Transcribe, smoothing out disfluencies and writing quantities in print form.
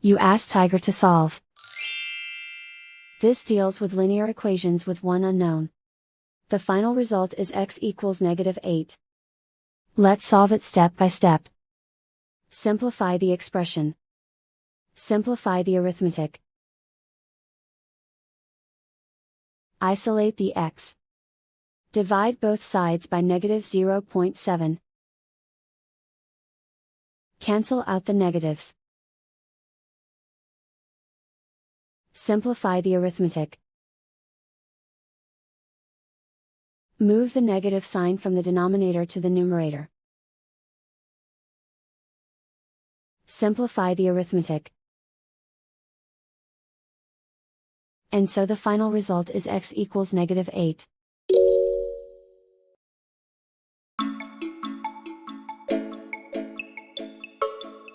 You ask Tiger to solve. This deals with linear equations with one unknown. The final result is x equals -8. Let's solve it step by step. Simplify the expression. Simplify the arithmetic. Isolate the x. Divide both sides by -0.7. Cancel out the negatives. Simplify the arithmetic. Move the negative sign from the denominator to the numerator. Simplify the arithmetic. And so the final result is x equals -8.